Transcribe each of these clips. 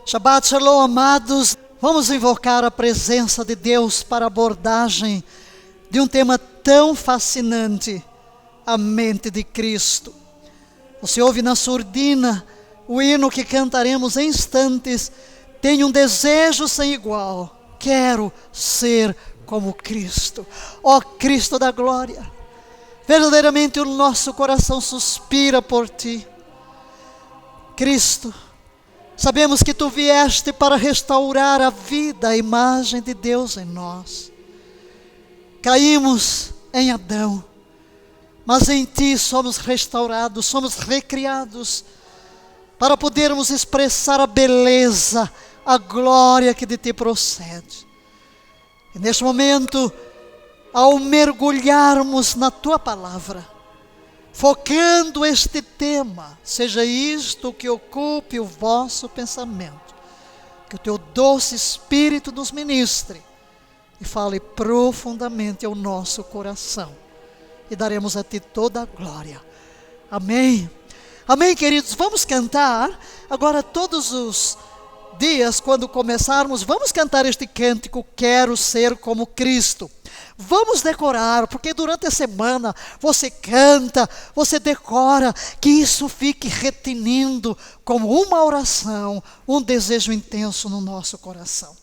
Shabbat Shalom, amados. Vamos invocar a presença de Deus para a abordagem de um tema tão fascinante, a mente de Cristo. Você ouve na surdina o hino que cantaremos em instantes. Tenho um desejo sem igual, quero ser como Cristo. Ó Cristo da glória, verdadeiramente o nosso coração suspira por Ti. Cristo, sabemos que Tu vieste para restaurar a vida, a imagem de Deus em nós. Caímos em Adão, mas em Ti somos restaurados, somos recriados, para podermos expressar a beleza, a glória que de Ti procede. E neste momento, ao mergulharmos na Tua palavra, focando este tema, seja isto que ocupe o vosso pensamento, que o Teu doce Espírito nos ministre e fale profundamente ao nosso coração, e daremos a Ti toda a glória. Amém. Amém, queridos. Vamos cantar agora todos os dias, quando começarmos, vamos cantar este cântico, Quero Ser Como Cristo. Vamos decorar, porque durante a semana você canta, você decora, que isso fique retinindo como uma oração, um desejo intenso no nosso coração.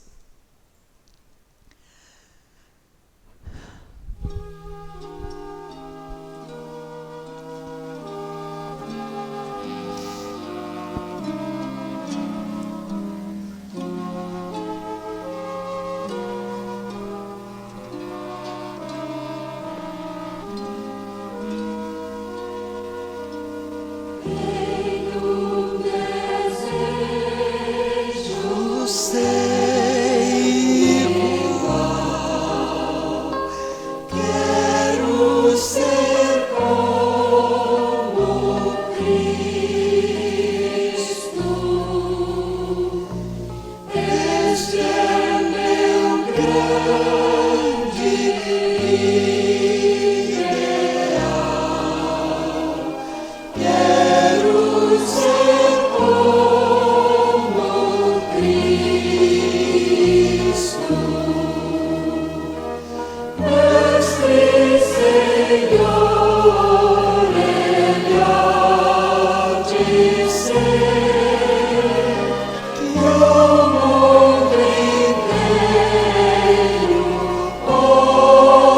Oh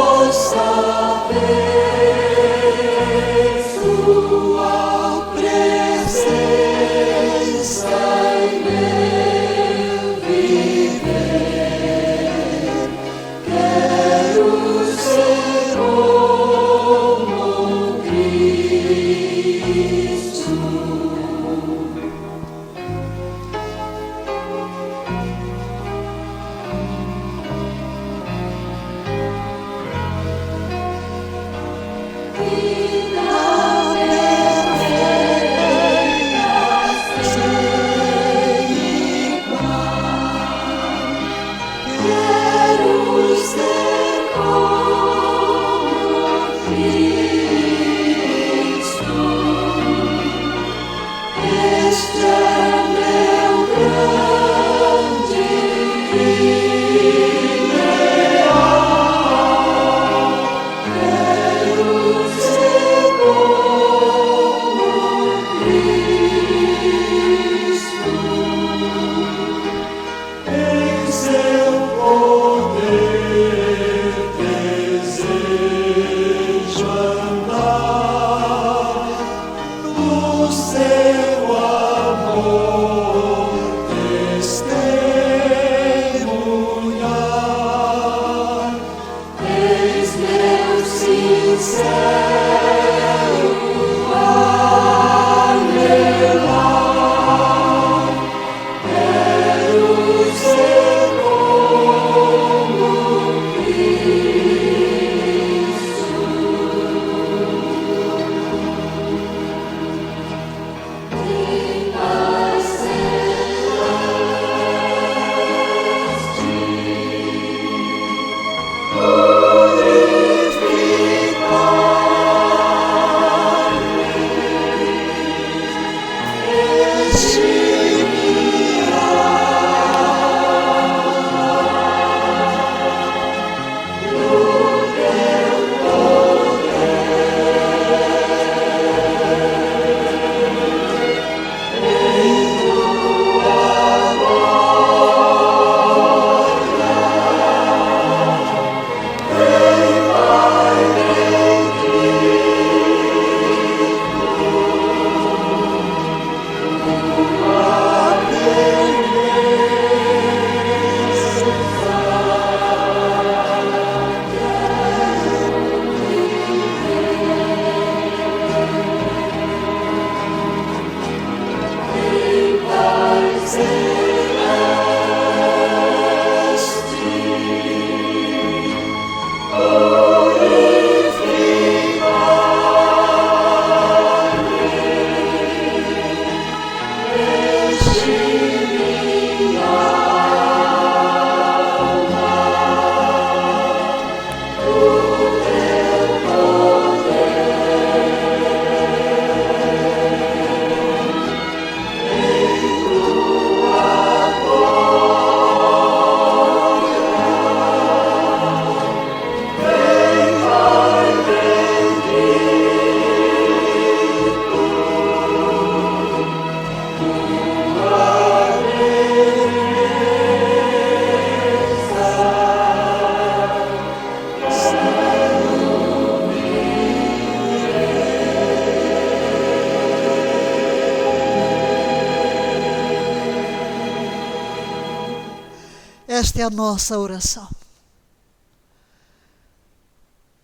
Esta é a nossa oração.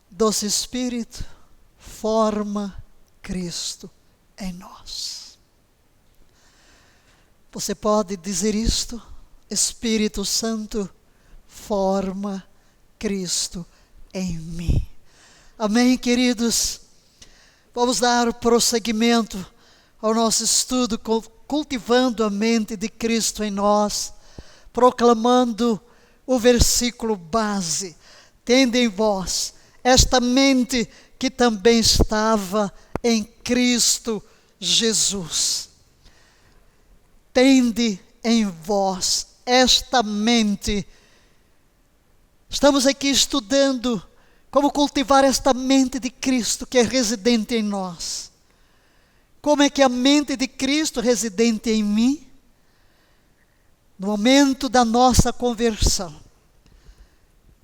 Doce Espírito, forma Cristo em nós. Você pode dizer isto? Espírito Santo, forma Cristo em mim. Amém, queridos? Vamos dar prosseguimento ao nosso estudo, cultivando a mente de Cristo em nós, proclamando o versículo base: tende em vós esta mente que também estava em Cristo Jesus. Tende em vós esta mente. Estamos aqui estudando como cultivar esta mente de Cristo que é residente em nós. Como é que a mente de Cristo residente em mim, no momento da nossa conversão,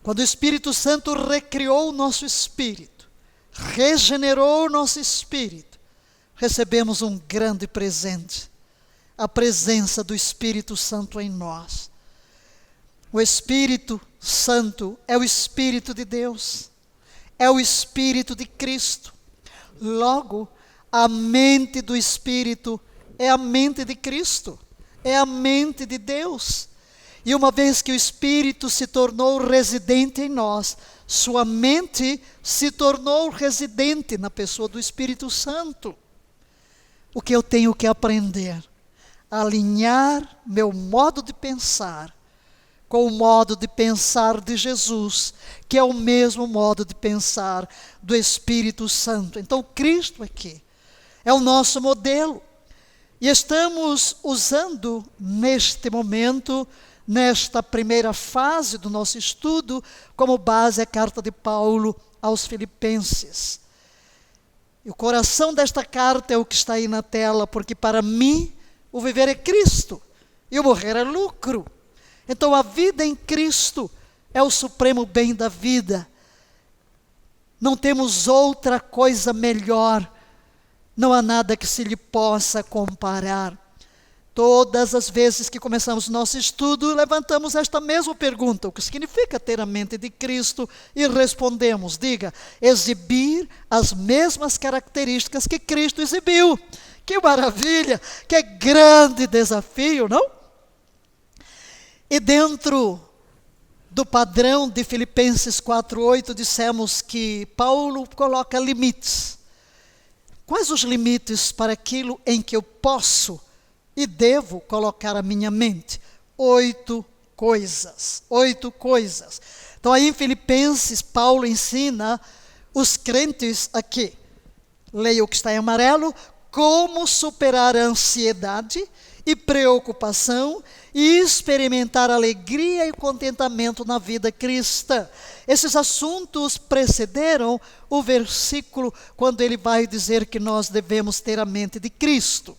quando o Espírito Santo recriou o nosso espírito, regenerou o nosso espírito, recebemos um grande presente: a presença do Espírito Santo em nós. O Espírito Santo é o Espírito de Deus, é o Espírito de Cristo. Logo, a mente do Espírito é a mente de Cristo, é a mente de Deus. E uma vez que o Espírito se tornou residente em nós, sua mente se tornou residente na pessoa do Espírito Santo. O que eu tenho que aprender? Alinhar meu modo de pensar com o modo de pensar de Jesus, que é o mesmo modo de pensar do Espírito Santo. Então, Cristo aqui é o nosso modelo. E estamos usando neste momento, nesta primeira fase do nosso estudo, como base a carta de Paulo aos Filipenses. E o coração desta carta é o que está aí na tela, porque para mim o viver é Cristo e o morrer é lucro. Então a vida em Cristo é o supremo bem da vida. Não temos outra coisa melhor. Não há nada que se lhe possa comparar. Todas as vezes que começamos nosso estudo, levantamos esta mesma pergunta: o que significa ter a mente de Cristo? E respondemos, diga, exibir as mesmas características que Cristo exibiu. Que maravilha, que grande desafio, não? E dentro do padrão de Filipenses 4:8, dissemos que Paulo coloca limites. Quais os limites para aquilo em que eu posso e devo colocar a minha mente? 8 coisas. 8 coisas. Então aí em Filipenses, Paulo ensina os crentes aqui, leia o que está em amarelo, como superar a ansiedade e preocupação e experimentar alegria e contentamento na vida cristã. Esses assuntos precederam o versículo quando ele vai dizer que nós devemos ter a mente de Cristo.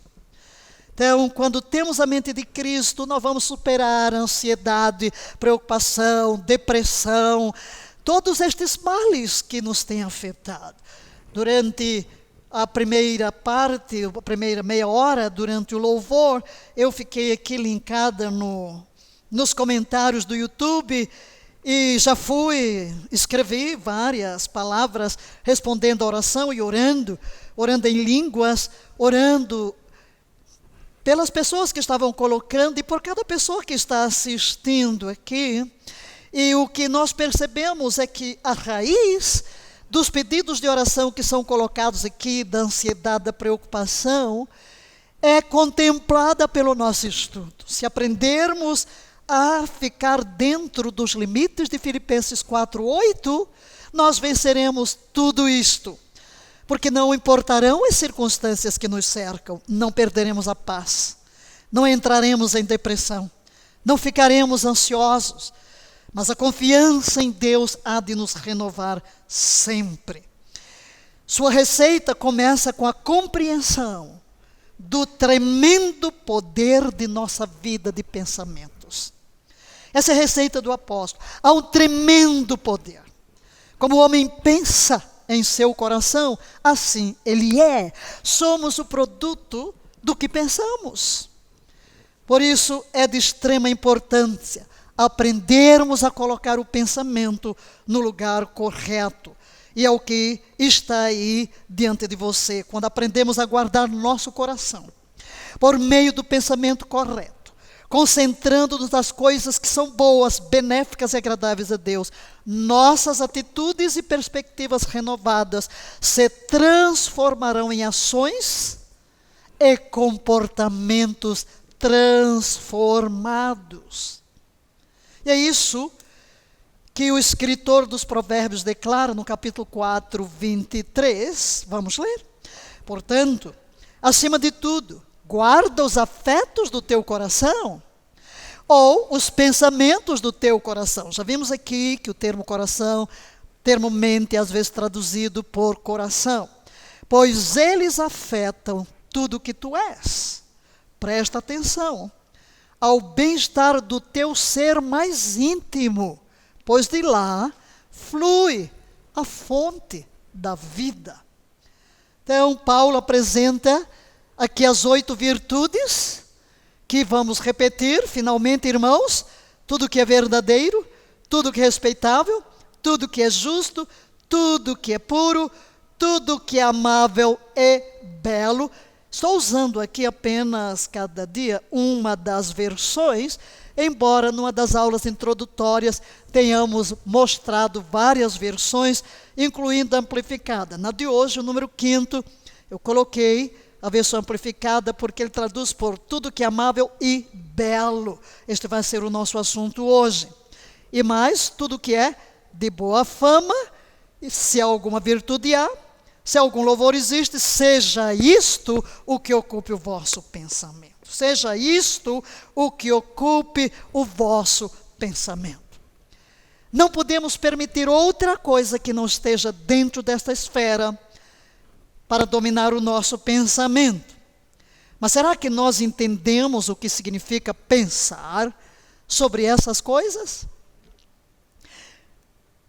Então, quando temos a mente de Cristo, nós vamos superar a ansiedade, preocupação, depressão, todos estes males que nos têm afetado. Durante a primeira parte, a primeira meia hora, durante o louvor, eu fiquei aqui linkada nos comentários do YouTube e já escrevi várias palavras respondendo a oração e orando em línguas, orando pelas pessoas que estavam colocando e por cada pessoa que está assistindo aqui. E o que nós percebemos é que a raiz dos pedidos de oração que são colocados aqui, da ansiedade, da preocupação, é contemplada pelo nosso estudo. Se aprendermos a ficar dentro dos limites de Filipenses 4:8, nós venceremos tudo isto. Porque não importarão as circunstâncias que nos cercam, não perderemos a paz, não entraremos em depressão, não ficaremos ansiosos, mas a confiança em Deus há de nos renovar sempre. Sua receita começa com a compreensão do tremendo poder de nossa vida de pensamentos. Essa é a receita do apóstolo. Há um tremendo poder. Como o homem pensa em seu coração, assim ele é. Somos o produto do que pensamos. Por isso é de extrema importância aprendermos a colocar o pensamento no lugar correto. E é o que está aí diante de você, quando aprendemos a guardar nosso coração, por meio do pensamento correto, concentrando-nos nas coisas que são boas, benéficas e agradáveis a Deus, nossas atitudes e perspectivas renovadas se transformarão em ações e comportamentos transformados. E é isso que o escritor dos Provérbios declara no capítulo 4, 23. Vamos ler? Portanto, acima de tudo, guarda os afetos do teu coração, ou os pensamentos do teu coração. Já vimos aqui que o termo coração, termo mente, é às vezes traduzido por coração. Pois eles afetam tudo o que tu és. Presta atenção ao bem-estar do teu ser mais íntimo, pois de lá flui a fonte da vida. Então, Paulo apresenta aqui as 8 virtudes, que vamos repetir, finalmente, irmãos: tudo que é verdadeiro, tudo que é respeitável, tudo que é justo, tudo que é puro, tudo que é amável e belo. Estou usando aqui apenas cada dia uma das versões, embora numa das aulas introdutórias tenhamos mostrado várias versões, incluindo a amplificada. Na de hoje, o número 5, eu coloquei a versão amplificada porque ele traduz por tudo que é amável e belo. Este vai ser o nosso assunto hoje. E mais, tudo que é de boa fama, e se alguma virtude há, se algum louvor existe, seja isto o que ocupe o vosso pensamento. Seja isto o que ocupe o vosso pensamento. Não podemos permitir outra coisa que não esteja dentro desta esfera para dominar o nosso pensamento. Mas será que nós entendemos o que significa pensar sobre essas coisas?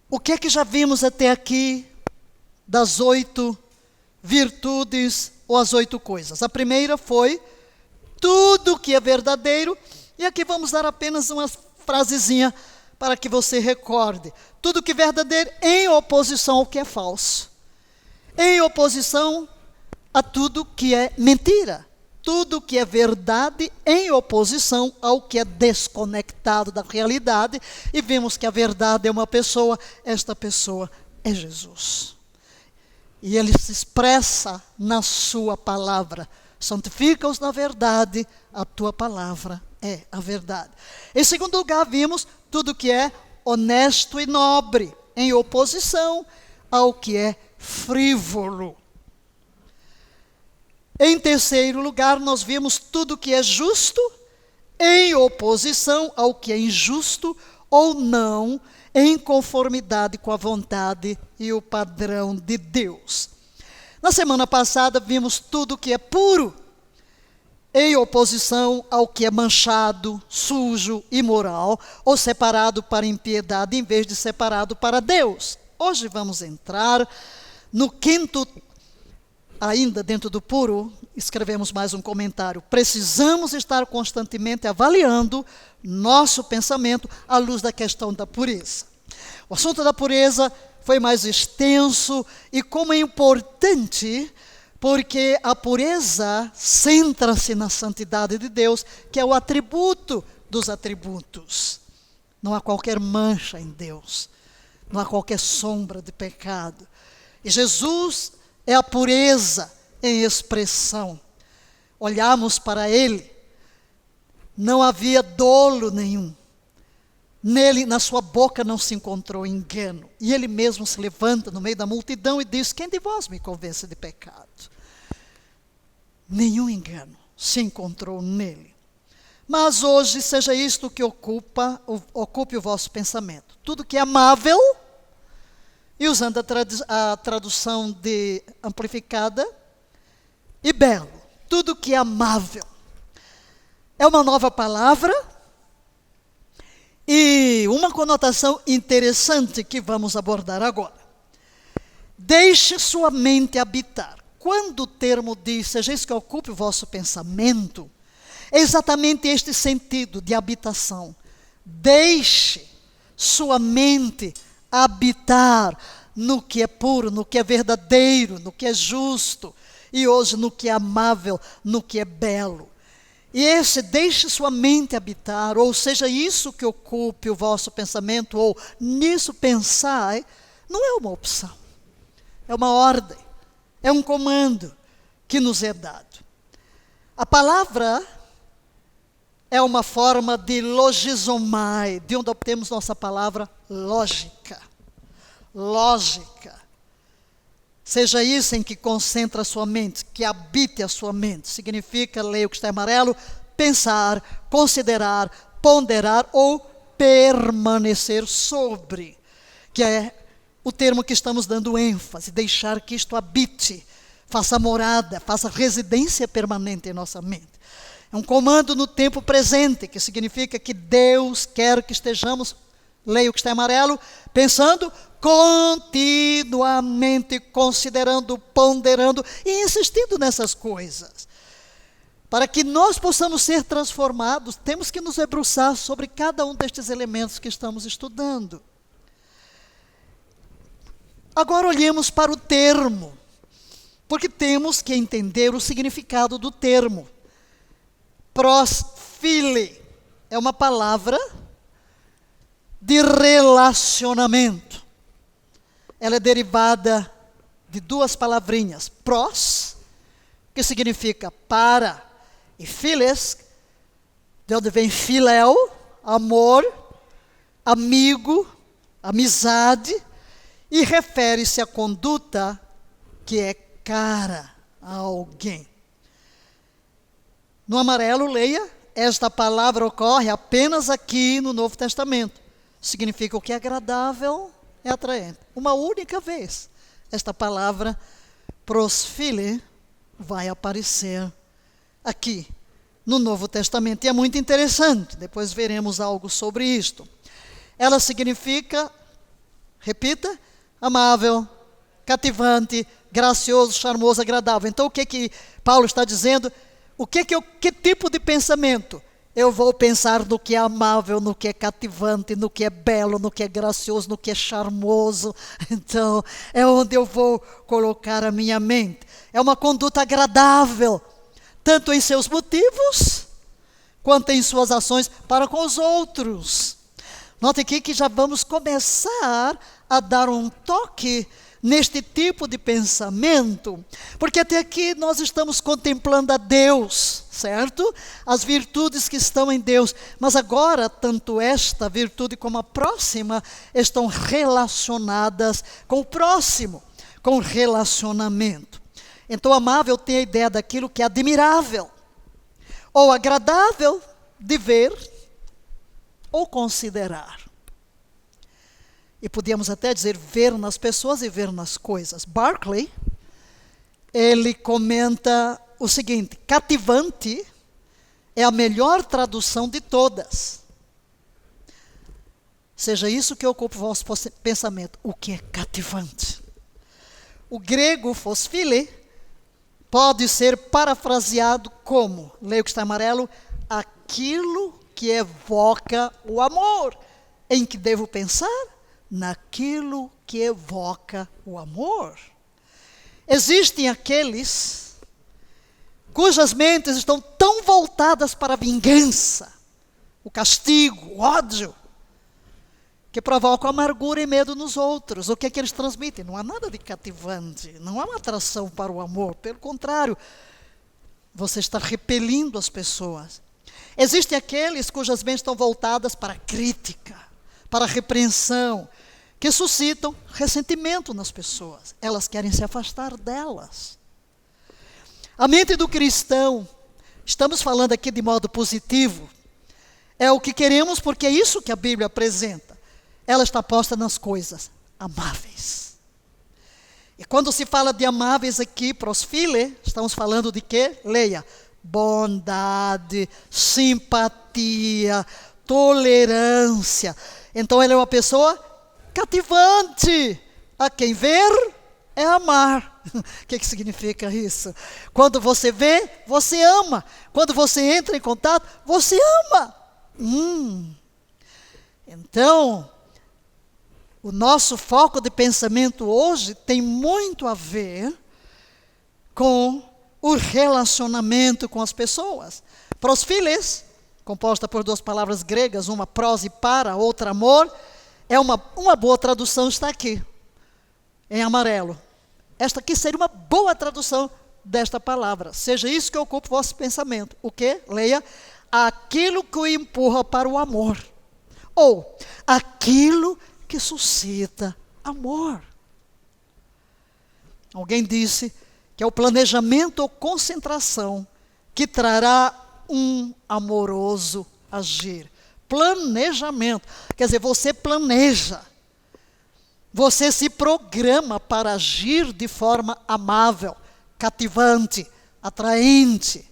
O que é que já vimos até aqui das 8 virtudes ou as 8 coisas? A primeira foi tudo que é verdadeiro, e aqui vamos dar apenas uma frasezinha para que você recorde. Tudo que é verdadeiro em oposição ao que é falso. Em oposição a tudo que é mentira. Tudo que é verdade em oposição ao que é desconectado da realidade. E vimos que a verdade é uma pessoa, esta pessoa é Jesus. E ele se expressa na sua palavra. Santifica-os na verdade, a tua palavra é a verdade. Em segundo lugar, vimos tudo que é honesto e nobre, em oposição ao que é frívolo. Em terceiro lugar, nós vimos tudo que é justo, em oposição ao que é injusto ou não, em conformidade com a vontade e o padrão de Deus. Na semana passada, vimos tudo que é puro, em oposição ao que é manchado, sujo, imoral, ou separado para impiedade, em vez de separado para Deus. Hoje vamos entrar no 5º, ainda dentro do puro, escrevemos mais um comentário. Precisamos estar constantemente avaliando nosso pensamento à luz da questão da pureza. O assunto da pureza foi mais extenso, e como é importante Porque a pureza centra-se na santidade de Deus, que é o atributo dos atributos. Não há qualquer mancha em Deus, não há qualquer sombra de pecado. E Jesus é a pureza em expressão. Olhamos para Ele, não havia dolo nenhum. Nele, na sua boca não se encontrou engano. E Ele mesmo se levanta no meio da multidão e diz: quem de vós me convence de pecado? Nenhum engano se encontrou nele. Mas hoje seja isto que ocupe o vosso pensamento. Tudo que é amável, e usando a tradução de amplificada, e belo. Tudo que é amável. É uma nova palavra e uma conotação interessante que vamos abordar agora. Deixe sua mente habitar. Quando o termo diz, seja isso que ocupe o vosso pensamento, é exatamente este sentido de habitação. Deixe sua mente habitar no que é puro, no que é verdadeiro, no que é justo, e hoje no que é amável, no que é belo. E esse deixe sua mente habitar, ou seja, isso que ocupe o vosso pensamento, ou nisso pensai, não é uma opção, é uma ordem, é um comando que nos é dado. A palavra é uma forma de logizomai, de onde obtemos nossa palavra lógica. Lógica. Seja isso em que concentra a sua mente, que habite a sua mente. Significa, leia o que está em amarelo, pensar, considerar, ponderar ou permanecer sobre. Que é o termo que estamos dando ênfase, deixar que isto habite, faça morada, faça residência permanente em nossa mente. É um comando no tempo presente, que significa que Deus quer que estejamos, leia o que está em amarelo, pensando continuamente, considerando, ponderando e insistindo nessas coisas. Para que nós possamos ser transformados, temos que nos debruçar sobre cada um destes elementos que estamos estudando. Agora olhemos para o termo, porque temos que entender o significado do termo. Prosphile é uma palavra de relacionamento. Ela é derivada de duas palavrinhas. Pros, que significa para, e philes, de onde vem filéu, amor, amigo, amizade, e refere-se à conduta que é cara a alguém. No amarelo, leia, esta palavra ocorre apenas aqui no Novo Testamento. Significa o que é agradável é atraente. Uma única vez, esta palavra prosphile vai aparecer aqui no Novo Testamento. E é muito interessante, depois veremos algo sobre isto. Ela significa, repita, amável, cativante, gracioso, charmoso, agradável. Então o que Paulo está dizendo? Que tipo de pensamento? Eu vou pensar no que é amável, no que é cativante, no que é belo, no que é gracioso, no que é charmoso. Então, é onde eu vou colocar a minha mente. É uma conduta agradável, tanto em seus motivos, quanto em suas ações para com os outros. Note aqui que já vamos começar a dar um toque neste tipo de pensamento, porque até aqui nós estamos contemplando a Deus, certo? As virtudes que estão em Deus, mas agora tanto esta virtude como a próxima estão relacionadas com o próximo, com relacionamento. Então amável tem a ideia daquilo que é admirável, ou agradável de ver, ou considerar. E podíamos até dizer ver nas pessoas e ver nas coisas. Barclay, ele comenta o seguinte: cativante é a melhor tradução de todas. Seja isso que ocupa o vosso pensamento. O que é cativante? O grego phosphile pode ser parafraseado como, leia o que está em amarelo, aquilo que evoca o amor. Em que devo pensar? Naquilo que evoca o amor. Existem aqueles cujas mentes estão tão voltadas para a vingança, o castigo, o ódio, que provocam amargura e medo nos outros. O que é que eles transmitem? Não há nada de cativante, não há uma atração para o amor. Pelo contrário, você está repelindo as pessoas. Existem aqueles cujas mentes estão voltadas para a crítica, para a repreensão, que suscitam ressentimento nas pessoas. Elas querem se afastar delas. A mente do cristão, estamos falando aqui de modo positivo, é o que queremos porque é isso que a Bíblia apresenta. Ela está posta nas coisas amáveis. E quando se fala de amáveis aqui, prosfile, estamos falando de quê? Leia. Bondade, simpatia, tolerância. Então ela é uma pessoa cativante. A quem ver é amar. O que significa isso? Quando você vê, você ama. Quando você entra em contato, você ama. Então, o nosso foco de pensamento hoje tem muito a ver com o relacionamento com as pessoas. Prosfiles, composta por duas palavras gregas, uma pros e para, outra amor, é uma boa tradução, está aqui, em amarelo. Esta aqui seria uma boa tradução desta palavra. Seja isso que ocupe o vosso pensamento. O quê? Leia. Aquilo que o empurra para o amor. Ou, aquilo que suscita amor. Alguém disse que é o planejamento ou concentração que trará um amoroso agir. Planejamento. Quer dizer, você planeja. Você se programa para agir de forma amável, cativante, atraente.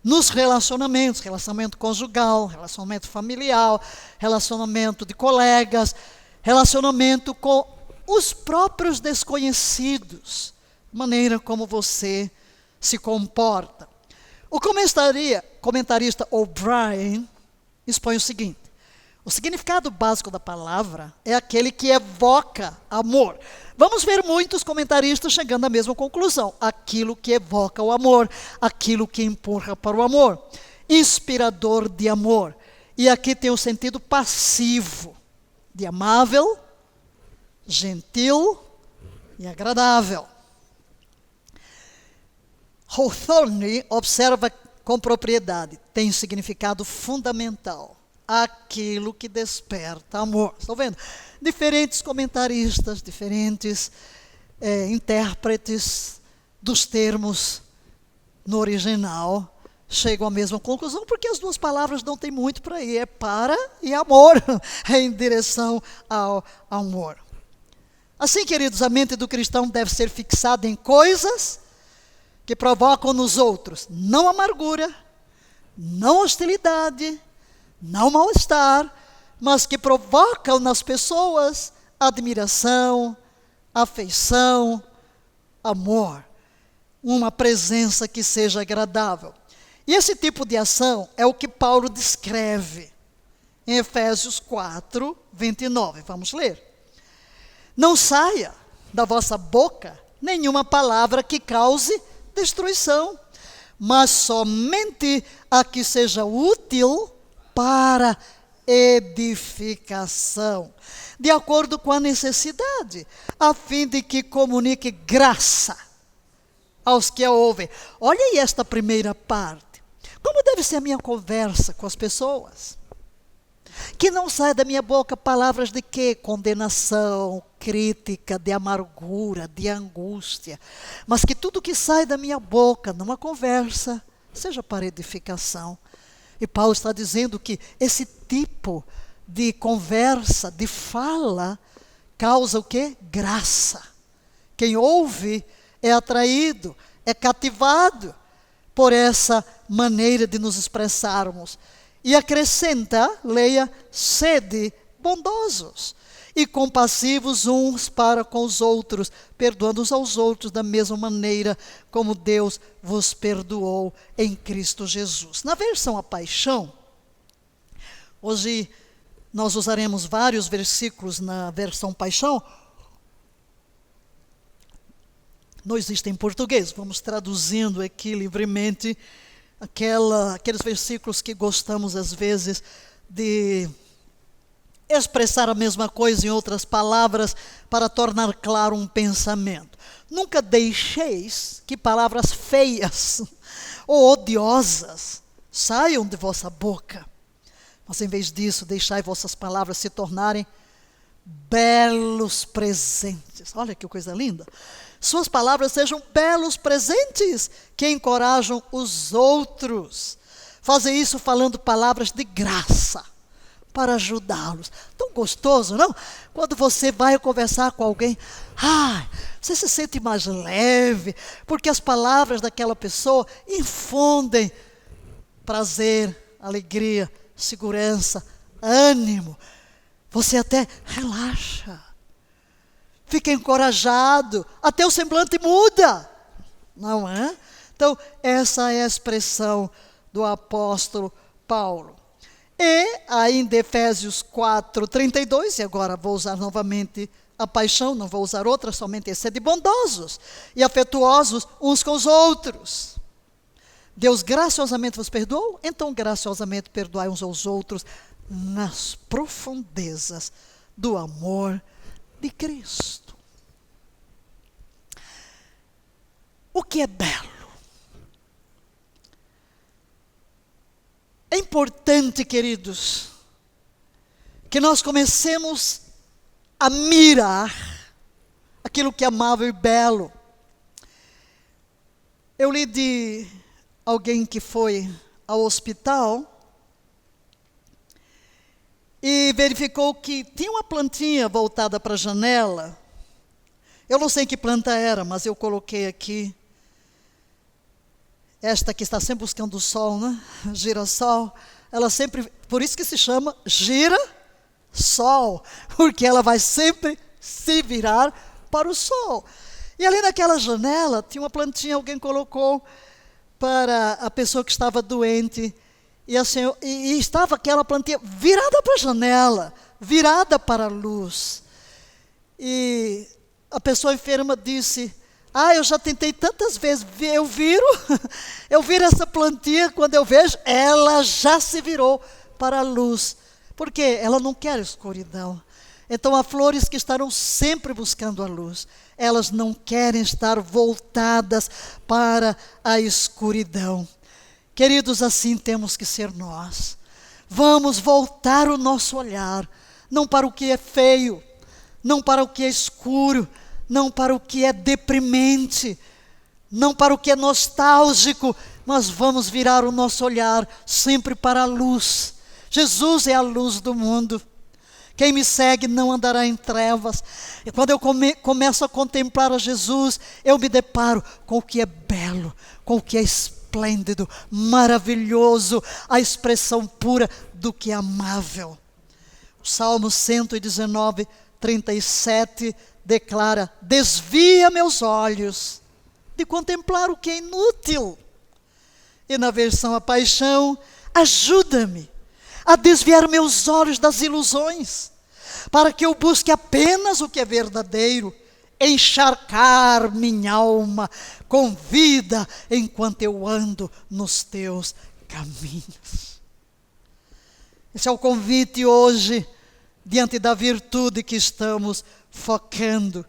Nos relacionamentos, relacionamento conjugal, relacionamento familiar, relacionamento de colegas, relacionamento com os próprios desconhecidos, maneira como você se comporta. O comentarista O'Brien expõe o seguinte: o significado básico da palavra é aquele que evoca amor. Vamos ver muitos comentaristas chegando à mesma conclusão. Aquilo que evoca o amor, aquilo que empurra para o amor. Inspirador de amor. E aqui tem o sentido passivo, de amável, gentil e agradável. Hawthorne observa com propriedade, tem um significado fundamental. Aquilo que desperta amor. Estão vendo? Diferentes comentaristas, diferentes intérpretes dos termos no original chegam à mesma conclusão, porque as duas palavras não têm muito para ir. É para e amor, é em direção ao amor. Assim, queridos, a mente do cristão deve ser fixada em coisas que provocam nos outros não amargura, não hostilidade, não mal-estar, mas que provocam nas pessoas admiração, afeição, amor, uma presença que seja agradável. E esse tipo de ação é o que Paulo descreve em Efésios 4, 29. Vamos ler. Não saia da vossa boca nenhuma palavra que cause destruição, mas somente a que seja útil para edificação, de acordo com a necessidade, a fim de que comunique graça aos que a ouvem. Olha aí esta primeira parte. Como deve ser a minha conversa com as pessoas? Que não saia da minha boca palavras de quê? Condenação, crítica, de amargura, de angústia. Mas que tudo que sai da minha boca numa conversa seja para edificação. E Paulo está dizendo que esse tipo de conversa, de fala, causa o quê? Graça. Quem ouve é atraído, é cativado por essa maneira de nos expressarmos. E acrescenta, leia, sede bondosos e compassivos uns para com os outros, perdoando-os aos outros da mesma maneira como Deus vos perdoou em Cristo Jesus. Na versão A Paixão, hoje nós usaremos vários versículos na versão Paixão. Não existe em português, vamos traduzindo aqui livremente aqueles versículos que gostamos às vezes de expressar a mesma coisa em outras palavras para tornar claro um pensamento. Nunca deixeis que palavras feias ou odiosas saiam de vossa boca, mas em vez disso, deixai vossas palavras se tornarem belos presentes. Olha que coisa linda. Suas palavras sejam belos presentes que encorajam os outros. Fazer isso falando palavras de graça para ajudá-los. Tão gostoso, não? Quando você vai conversar com alguém, você se sente mais leve, porque as palavras daquela pessoa infundem prazer, alegria, segurança, ânimo. Você até relaxa, fica encorajado, até o semblante muda, não é? Então, essa é a expressão do apóstolo Paulo. E ainda Efésios 4:32, e agora vou usar novamente a paixão, não vou usar outra, somente esse, de bondosos e afetuosos uns com os outros. Deus graciosamente vos perdoou, então graciosamente perdoai uns aos outros nas profundezas do amor de Cristo. O que é belo? É importante, queridos, que nós comecemos a mirar aquilo que é amável e belo. Eu li de alguém que foi ao hospital e verificou que tinha uma plantinha voltada para a janela. Eu não sei que planta era, mas eu coloquei aqui. Esta que está sempre buscando o sol, né? Girassol. Ela sempre, por isso que se chama gira-sol, porque ela vai sempre se virar para o sol. E ali naquela janela tinha uma plantinha, alguém colocou para a pessoa que estava doente. E estava aquela plantinha virada para a janela, virada para a luz. E a pessoa enferma disse: eu já tentei tantas vezes, eu viro essa plantinha, quando eu vejo, ela já se virou para a luz. Porque ela não quer escuridão. Então há flores que estarão sempre buscando a luz. Elas não querem estar voltadas para a escuridão. Queridos, assim temos que ser nós. Vamos voltar o nosso olhar, não para o que é feio, não para o que é escuro, não para o que é deprimente, não para o que é nostálgico, mas vamos virar o nosso olhar sempre para a luz. Jesus é a luz do mundo. Quem me segue não andará em trevas. E quando eu começo a contemplar a Jesus, eu me deparo com o que é belo, com o que é esplêndido, maravilhoso, a expressão pura do que é amável. O Salmo 119, 37 declara: desvia meus olhos de contemplar o que é inútil. E na versão A Paixão, ajuda-me a desviar meus olhos das ilusões, para que eu busque apenas o que é verdadeiro, encharcar minha alma com vida, enquanto eu ando nos teus caminhos. Esse é o convite hoje, diante da virtude que estamos focando.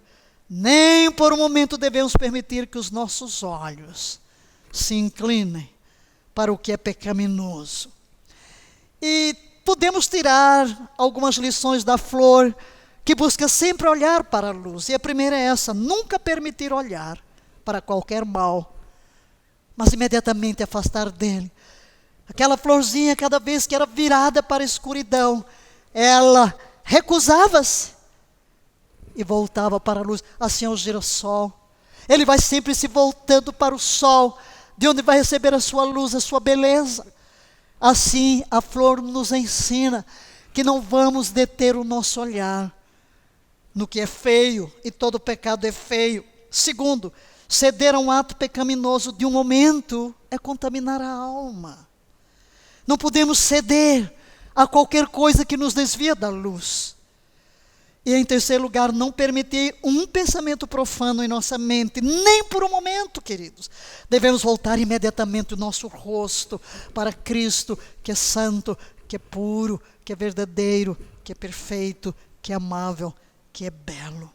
Nem por um momento devemos permitir que os nossos olhos se inclinem para o que é pecaminoso. E podemos tirar algumas lições da flor, que busca sempre olhar para a luz. E a primeira é essa: nunca permitir olhar para qualquer mal, mas imediatamente afastar dele. Aquela florzinha, cada vez que era virada para a escuridão, ela recusava-se e voltava para a luz. Assim é o girassol. Ele vai sempre se voltando para o sol, de onde vai receber a sua luz, a sua beleza. Assim, a flor nos ensina que não vamos deter o nosso olhar no que é feio, e todo pecado é feio. Segundo, ceder a um ato pecaminoso de um momento é contaminar a alma. Não podemos ceder a qualquer coisa que nos desvia da luz. E em terceiro lugar, não permitir um pensamento profano em nossa mente, nem por um momento, queridos. Devemos voltar imediatamente o nosso rosto para Cristo, que é santo, que é puro, que é verdadeiro, que é perfeito, que é amável, que é belo.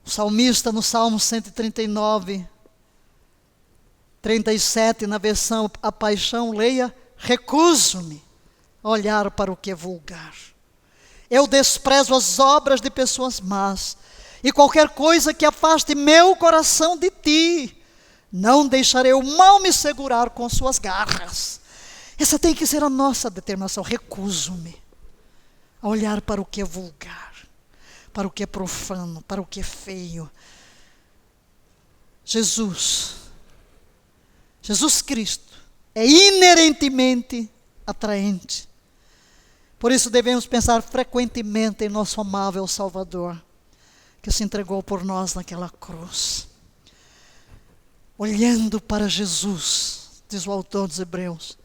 O salmista no Salmo 139, 37, na versão A Paixão, leia: recuso-me a olhar para o que é vulgar. Eu desprezo as obras de pessoas más, e qualquer coisa que afaste meu coração de ti. Não deixarei o mal me segurar com suas garras. Essa tem que ser a nossa determinação. Recuso-me a olhar para o que é vulgar, para o que é profano, para o que é feio. Jesus Cristo é inerentemente atraente. Por isso devemos pensar frequentemente em nosso amável Salvador, que se entregou por nós naquela cruz. Olhando para Jesus, diz o autor dos Hebreus,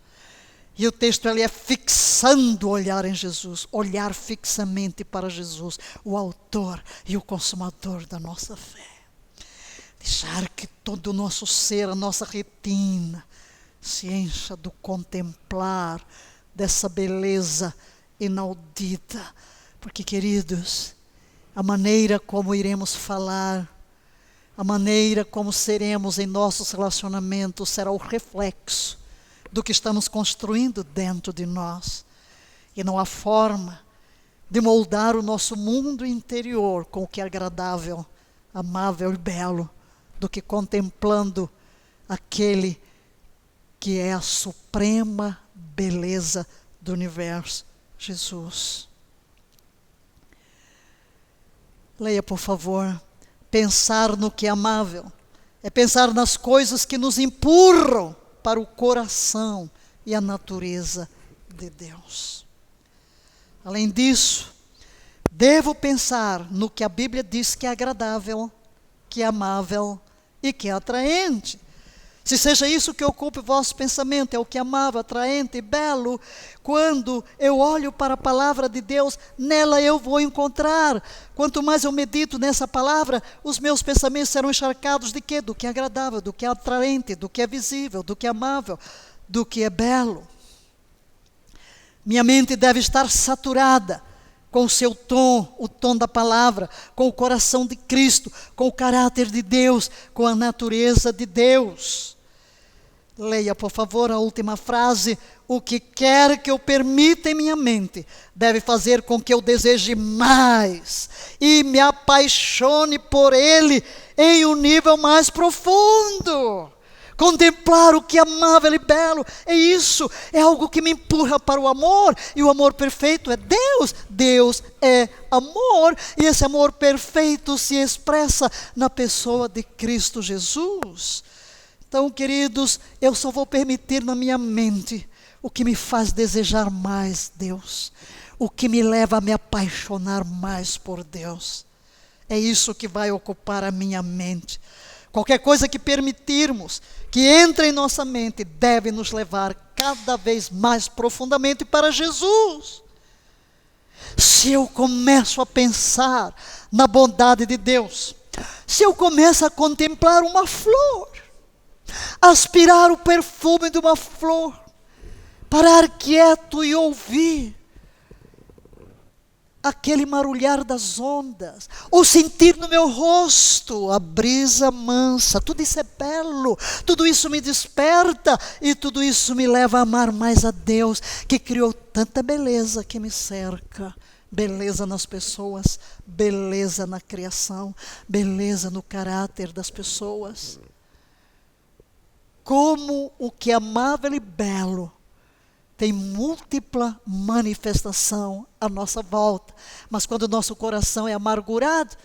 e o texto ali é fixando o olhar em Jesus, olhar fixamente para Jesus, o autor e o consumador da nossa fé. Deixar que todo o nosso ser, a nossa retina, se encha do contemplar dessa beleza inaudita. Porque, queridos, a maneira como iremos falar, a maneira como seremos em nossos relacionamentos será o reflexo do que estamos construindo dentro de nós. E não há forma de moldar o nosso mundo interior com o que é agradável, amável e belo, do que contemplando aquele que é a suprema beleza do universo, Jesus. Leia, por favor. Pensar no que é amável é pensar nas coisas que nos empurram para o coração e a natureza de Deus. Além disso, devo pensar no que a Bíblia diz que é agradável, que é amável e que é atraente. Se seja isso que ocupe o vosso pensamento, é o que é amável, atraente e belo, quando eu olho para a palavra de Deus, nela eu vou encontrar. Quanto mais eu medito nessa palavra, os meus pensamentos serão encharcados de quê? Do que é agradável, do que é atraente, do que é visível, do que é amável, do que é belo. Minha mente deve estar saturada com o seu tom, o tom da palavra, com o coração de Cristo, com o caráter de Deus, com a natureza de Deus. Leia, por favor, a última frase. O que quer que eu permita em minha mente deve fazer com que eu deseje mais e me apaixone por Ele em um nível mais profundo. Contemplar o que é amável e belo, é isso, é algo que me empurra para o amor, e o amor perfeito é Deus. Deus é amor, e esse amor perfeito se expressa na pessoa de Cristo Jesus. Então, queridos, eu só vou permitir na minha mente o que me faz desejar mais Deus, o que me leva a me apaixonar mais por Deus. É isso que vai ocupar a minha mente. Qualquer coisa que permitirmos que entre em nossa mente deve nos levar cada vez mais profundamente para Jesus. Se eu começo a pensar na bondade de Deus, se eu começo a contemplar uma flor, aspirar o perfume de uma flor, parar quieto e ouvir aquele marulhar das ondas, ou sentir no meu rosto a brisa mansa, tudo isso é belo, tudo isso me desperta, e tudo isso me leva a amar mais a Deus, que criou tanta beleza que me cerca. Beleza nas pessoas, beleza na criação, beleza no caráter das pessoas. Como o que é amável e belo tem múltipla manifestação à nossa volta. Mas quando o nosso coração é amargurado,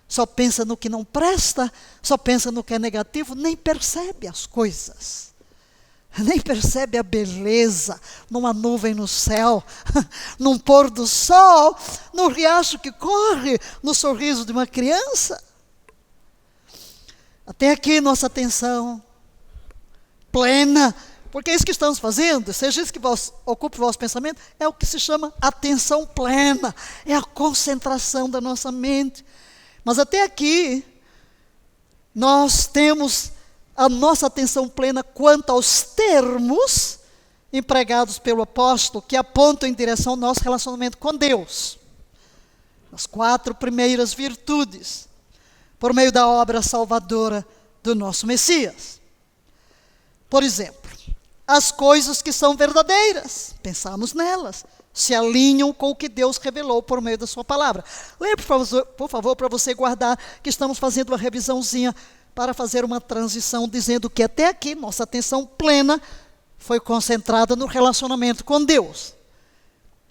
só pensa no que não presta, só pensa no que é negativo, nem percebe as coisas. Nem percebe a beleza numa nuvem no céu, num pôr do sol, no riacho que corre, no sorriso de uma criança. Até aqui nossa atenção plena Porque isso que estamos fazendo, seja isso que ocupe o vosso pensamento, é o que se chama atenção plena, é a concentração da nossa mente. Mas até aqui, nós temos a nossa atenção plena quanto aos termos empregados pelo apóstolo, que apontam em direção ao nosso relacionamento com Deus. As 4 primeiras virtudes, por meio da obra salvadora do nosso Messias. Por exemplo, as coisas que são verdadeiras, pensamos nelas, se alinham com o que Deus revelou por meio da sua palavra. Leia, por favor, para você guardar, que estamos fazendo uma revisãozinha para fazer uma transição, dizendo que até aqui nossa atenção plena foi concentrada no relacionamento com Deus.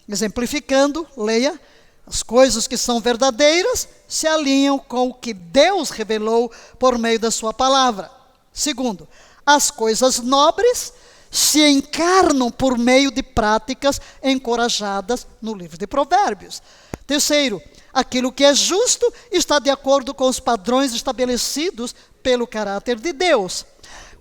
Exemplificando, leia, as coisas que são verdadeiras se alinham com o que Deus revelou por meio da sua palavra. Segundo, as coisas nobres se encarnam por meio de práticas encorajadas no livro de Provérbios. Terceiro, aquilo que é justo está de acordo com os padrões estabelecidos pelo caráter de Deus.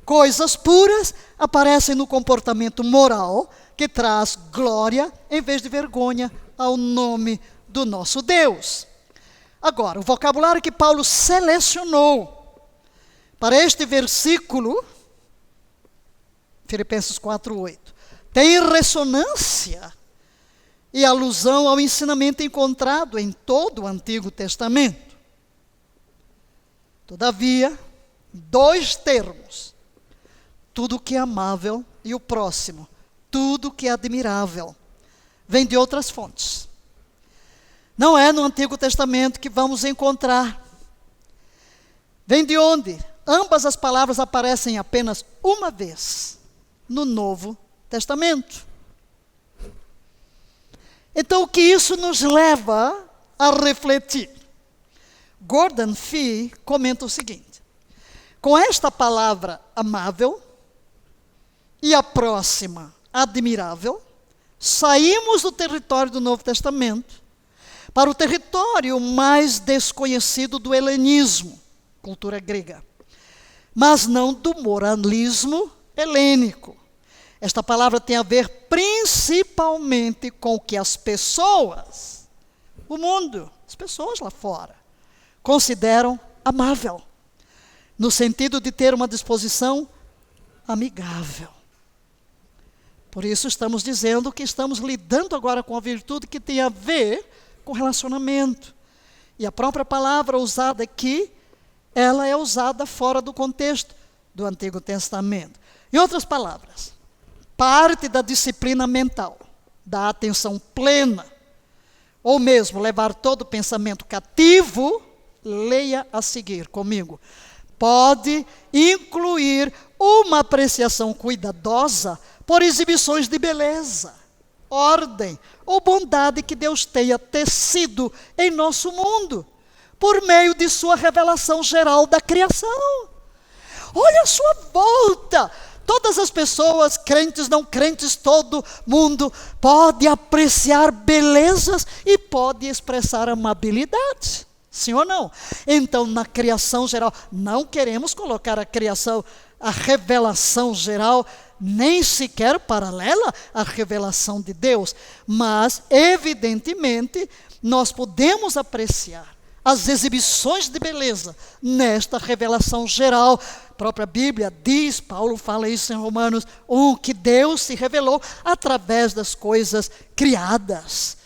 Coisas puras aparecem no comportamento moral que traz glória em vez de vergonha ao nome do nosso Deus. Agora, o vocabulário que Paulo selecionou para este versículo, Filipenses 4:8, tem ressonância e alusão ao ensinamento encontrado em todo o Antigo Testamento. Todavia, 2 termos, tudo que é amável e o próximo, tudo que é admirável, vem de outras fontes. Não é no Antigo Testamento que vamos encontrar. Vem de onde? Ambas as palavras aparecem apenas uma vez no Novo Testamento. Então, o que isso nos leva a refletir? Gordon Fee comenta o seguinte: com esta palavra amável e a próxima admirável, saímos do território do Novo Testamento para o território mais desconhecido do helenismo, cultura grega, mas não do moralismo helênico. Esta palavra tem a ver principalmente com o que as pessoas, o mundo, as pessoas lá fora, consideram amável, no sentido de ter uma disposição amigável. Por isso estamos dizendo que estamos lidando agora com a virtude que tem a ver com relacionamento. E a própria palavra usada aqui, ela é usada fora do contexto do Antigo Testamento. Em outras palavras, parte da disciplina mental, da atenção plena, ou mesmo levar todo o pensamento cativo, leia a seguir comigo, pode incluir uma apreciação cuidadosa por exibições de beleza, ordem ou bondade que Deus tenha tecido em nosso mundo, por meio de sua revelação geral da criação. Olha a sua volta. Todas as pessoas, crentes, não crentes, todo mundo pode apreciar belezas e pode expressar amabilidade. Sim ou não? Então, na criação geral, não queremos colocar a criação, a revelação geral, nem sequer paralela à revelação de Deus. Mas, evidentemente, nós podemos apreciar as exibições de beleza nesta revelação geral. A própria Bíblia diz, Paulo fala isso em Romanos 1, que Deus se revelou através das coisas criadas.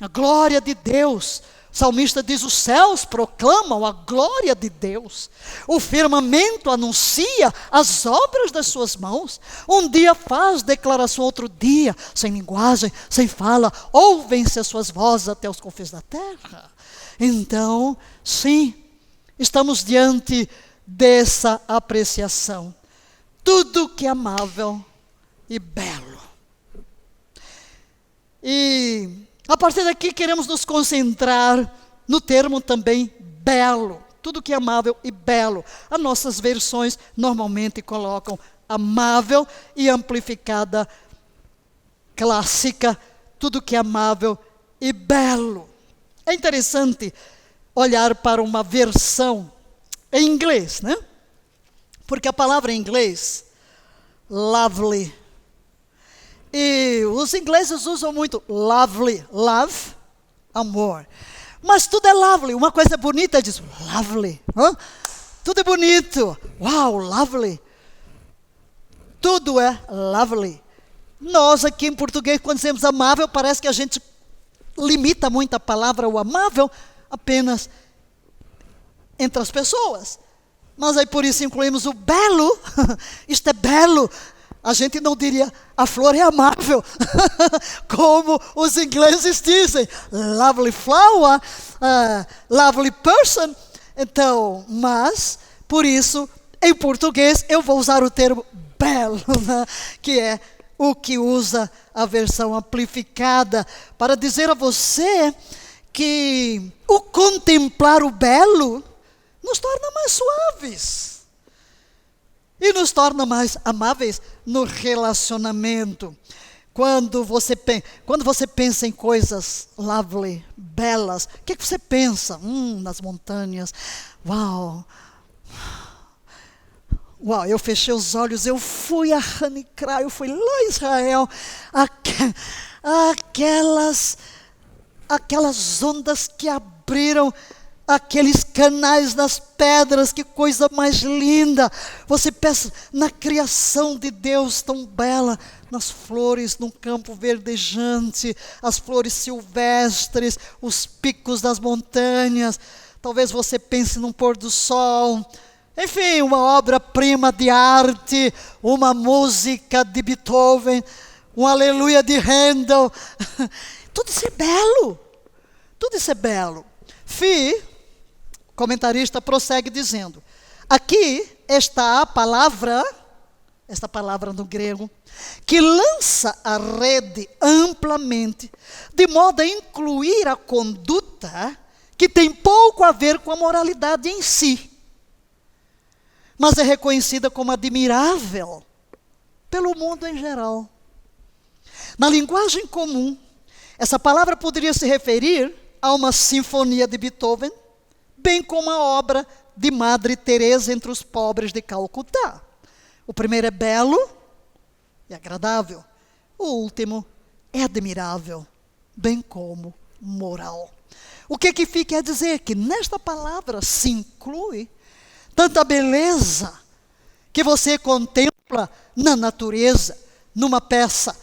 A glória de Deus. O salmista diz, os céus proclamam a glória de Deus. O firmamento anuncia as obras das suas mãos. Um dia faz declaração, outro dia, sem linguagem, sem fala, ouvem-se as suas vozes até os confins da terra. Então, sim, estamos diante dessa apreciação. Tudo que é amável e belo. E a partir daqui queremos nos concentrar no termo também belo. Tudo que é amável e belo. As nossas versões normalmente colocam amável e amplificada clássica. Tudo que é amável e belo. É interessante olhar para uma versão em inglês, né? Porque a palavra em inglês, lovely. E os ingleses usam muito lovely, love, amor. Mas tudo é lovely, uma coisa é bonita, diz lovely. Tudo é bonito. Wow, lovely. Tudo é lovely. Nós aqui em português, quando dizemos amável, parece que a gente limita muito a palavra o amável apenas entre as pessoas. Mas aí por isso incluímos o belo. Isto é belo. A gente não diria, a flor é amável, como os ingleses dizem, lovely flower, lovely person. Então, mas, por isso, em português, eu vou usar o termo belo, né? Que é o que usa a versão amplificada, para dizer a você que o contemplar o belo nos torna mais suaves. E nos torna mais amáveis no relacionamento. Quando você pensa em coisas lovely, belas, o que você pensa? Nas montanhas. Uau, eu fechei os olhos, eu fui a Hanikra, eu fui lá em Israel. Aquelas ondas que abriram aqueles canais nas pedras, que coisa mais linda. Você pensa na criação de Deus tão bela, nas flores num campo verdejante, as flores silvestres, os picos das montanhas. Talvez você pense num pôr do sol, enfim, uma obra-prima de arte, uma música de Beethoven, um aleluia de Handel. Tudo isso é belo, tudo isso é belo. Comentarista prossegue dizendo, aqui está a palavra, esta palavra no grego, que lança a rede amplamente, de modo a incluir a conduta que tem pouco a ver com a moralidade em si, mas é reconhecida como admirável pelo mundo em geral. Na linguagem comum, essa palavra poderia se referir a uma sinfonia de Beethoven, bem como a obra de Madre Teresa entre os pobres de Calcutá. O primeiro é belo e agradável. O último é admirável, bem como moral. O que quer dizer? Que nesta palavra se inclui tanta beleza que você contempla na natureza, numa peça,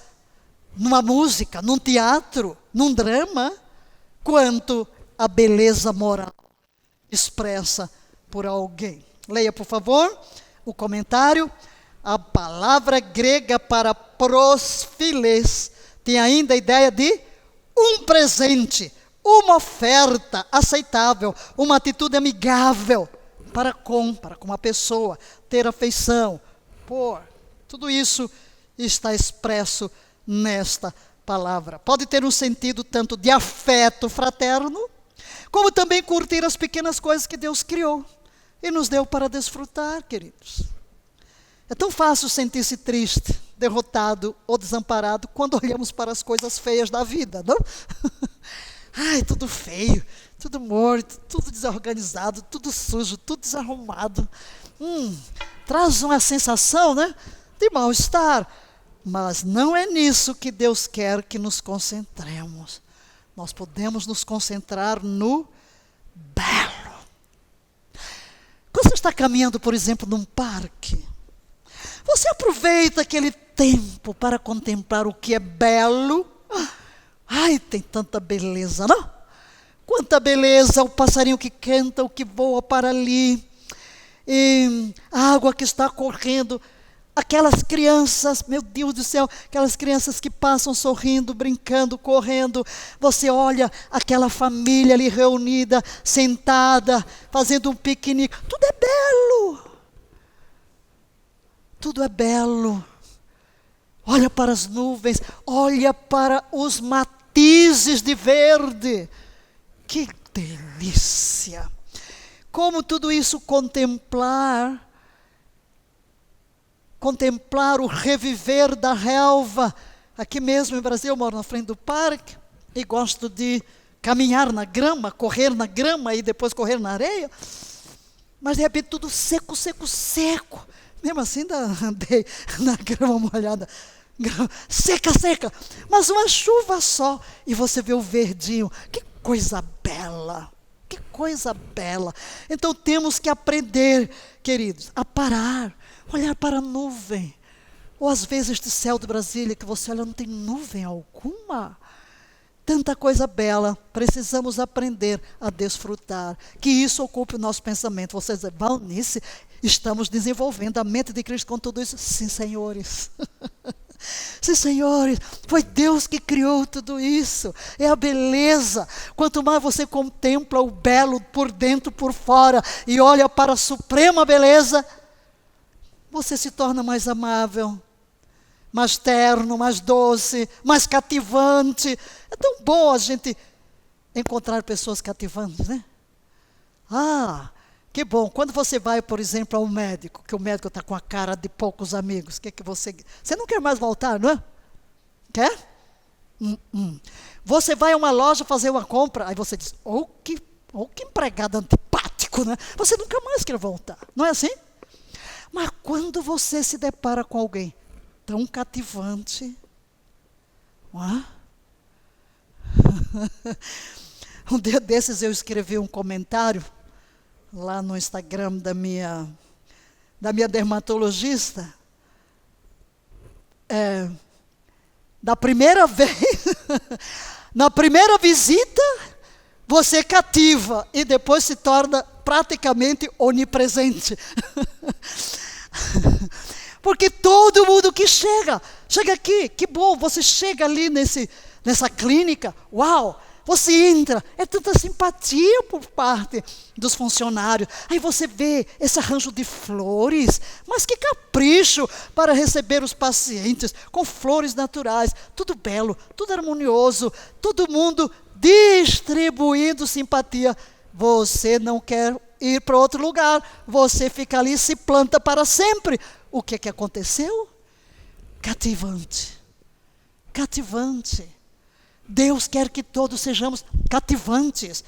numa música, num teatro, num drama, quanto a beleza moral expressa por alguém. Leia, por favor, o comentário. A palavra grega para prosfiles tem ainda a ideia de um presente, uma oferta aceitável, uma atitude amigável para com uma pessoa, ter afeição, por. Tudo isso está expresso nesta palavra. Pode ter um sentido tanto de afeto fraterno, como também curtir as pequenas coisas que Deus criou e nos deu para desfrutar, queridos. É tão fácil sentir-se triste, derrotado ou desamparado quando olhamos para as coisas feias da vida, não? Ai, tudo feio, tudo morto, tudo desorganizado, tudo sujo, tudo desarrumado. Traz uma sensação, né, de mal-estar. Mas não é nisso que Deus quer que nos concentremos. Nós podemos nos concentrar no belo. Quando você está caminhando, por exemplo, num parque, você aproveita aquele tempo para contemplar o que é belo. Ai, tem tanta beleza, não? Quanta beleza, o passarinho que canta, o que voa para ali, e a água que está correndo. Aquelas crianças, meu Deus do céu, aquelas crianças que passam sorrindo, brincando, correndo. Você olha aquela família ali reunida, sentada, fazendo um piquenique. Tudo é belo. Tudo é belo. Olha para as nuvens, olha para os matizes de verde. Que delícia. Como tudo isso contemplar o reviver da relva. Aqui mesmo em Brasil, eu moro na frente do parque e gosto de caminhar na grama, correr na grama e depois correr na areia. Mas de repente tudo seco, seco, seco. Mesmo assim, ainda andei na grama molhada. Seca, seca. Mas uma chuva só. E você vê o verdinho. Que coisa bela. Que coisa bela. Então temos que aprender, queridos, a parar. Olhar para a nuvem. Ou às vezes este céu de Brasília que você olha, não tem nuvem alguma. Tanta coisa bela, precisamos aprender a desfrutar. Que isso ocupe o nosso pensamento. Vocês dizem, Valnice, estamos desenvolvendo a mente de Cristo com tudo isso. Sim, senhores. Sim, senhores, foi Deus que criou tudo isso. É a beleza. Quanto mais você contempla o belo por dentro, por fora, e olha para a suprema beleza, você se torna mais amável, mais terno, mais doce, mais cativante. É tão bom a gente encontrar pessoas cativantes, né? Ah, que bom. Quando você vai, por exemplo, ao médico, que o médico está com a cara de poucos amigos, que você... Você não quer mais voltar, não é? Quer? Você vai a uma loja fazer uma compra, aí você diz, que empregado antipático, né? Você nunca mais quer voltar, não é assim? Mas quando você se depara com alguém tão cativante, não é? Um dia desses eu escrevi um comentário lá no Instagram da minha dermatologista. Da primeira vez, na primeira visita, você cativa e depois se torna praticamente onipresente. Porque todo mundo que chega aqui, que bom, você chega ali nessa clínica, uau, você entra, é tanta simpatia por parte dos funcionários. Aí você vê esse arranjo de flores, mas que capricho para receber os pacientes, com flores naturais, tudo belo, tudo harmonioso, todo mundo distribuindo simpatia. Você não quer ir para outro lugar, você fica ali e se planta para sempre. O que aconteceu? Cativante. Cativante. Deus quer que todos sejamos cativantes,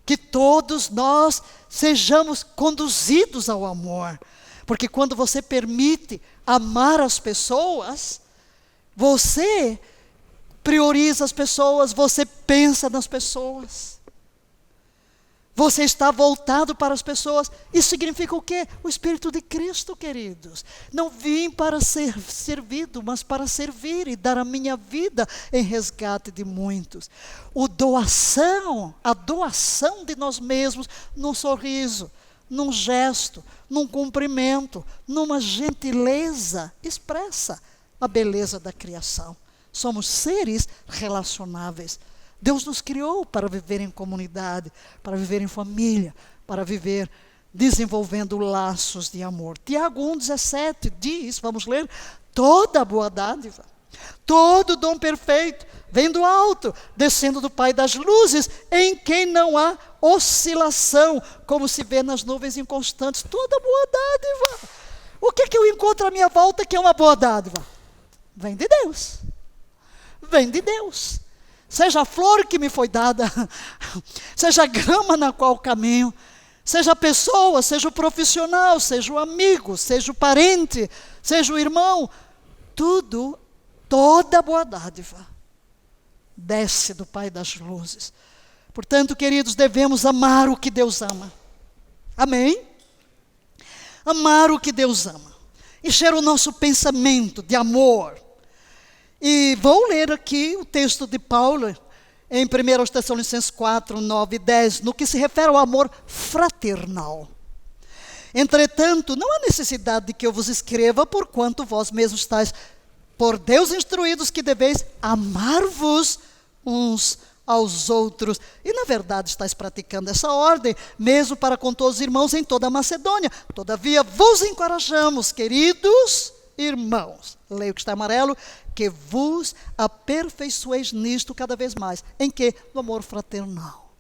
que todos nós sejamos conduzidos ao amor. Porque quando você permite amar as pessoas, você prioriza as pessoas, você pensa nas pessoas. Você está voltado para as pessoas. Isso significa o quê? O Espírito de Cristo, queridos. Não vim para ser servido, mas para servir e dar a minha vida em resgate de muitos. A doação de nós mesmos, num sorriso, num gesto, num cumprimento, numa gentileza, expressa a beleza da criação. Somos seres relacionáveis. Deus nos criou para viver em comunidade, para viver em família, para viver desenvolvendo laços de amor. Tiago 1,17 diz, vamos ler, toda boa dádiva, todo dom perfeito, vem do alto, descendo do Pai das luzes, em quem não há oscilação, como se vê nas nuvens inconstantes. Toda boa dádiva. O que eu encontro à minha volta que é uma boa dádiva? Vem de Deus. Vem de Deus. Seja a flor que me foi dada, seja a grama na qual caminho, seja a pessoa, seja o profissional, seja o amigo, seja o parente, seja o irmão, toda boa dádiva desce do Pai das luzes. Portanto, queridos, devemos amar o que Deus ama. Amém? Amar o que Deus ama. Encher o nosso pensamento de amor. E vou ler aqui o texto de Paulo, em 1 Tessalonicenses 4, 9 e 10, no que se refere ao amor fraternal. Entretanto, não há necessidade de que eu vos escreva, porquanto vós mesmos estáis por Deus instruídos que deveis amar-vos uns aos outros. E na verdade estáis praticando essa ordem, mesmo para com todos os irmãos em toda a Macedônia. Todavia vos encorajamos, queridos irmãos, leio o que está amarelo, que vos aperfeiçoeis nisto cada vez mais. Em que? No amor fraternal.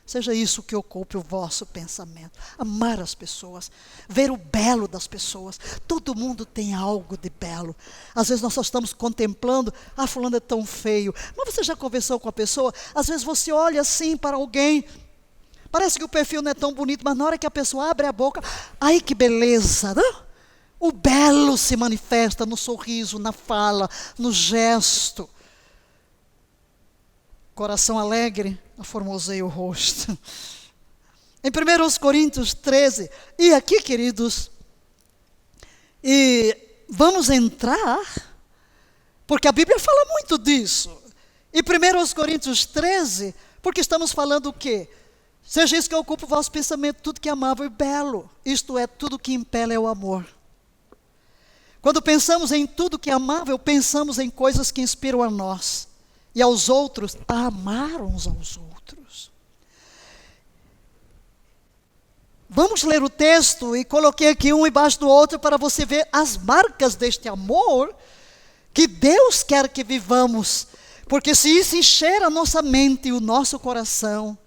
Seja isso que ocupe o vosso pensamento. Amar as pessoas, ver o belo das pessoas. Todo mundo tem algo de belo. Às vezes nós só estamos contemplando, fulano é tão feio. Mas você já conversou com a pessoa? Às vezes você olha assim para alguém, parece que o perfil não é tão bonito, mas na hora que a pessoa abre a boca, ai que beleza, não? O belo se manifesta no sorriso, na fala, no gesto. Coração alegre aformoseia o rosto. Em 1 Coríntios 13, e aqui, queridos, e vamos entrar, porque a Bíblia fala muito disso. E 1 Coríntios 13, porque estamos falando o quê? Seja isso que ocupa o vosso pensamento, tudo que é amável e belo, isto é, tudo que impele é o amor. Quando pensamos em tudo que é amável, pensamos em coisas que inspiram a nós e aos outros a amar uns aos outros. Vamos ler o texto e coloquei aqui um embaixo do outro para você ver as marcas deste amor que Deus quer que vivamos. Porque se isso encher a nossa mente e o nosso coração,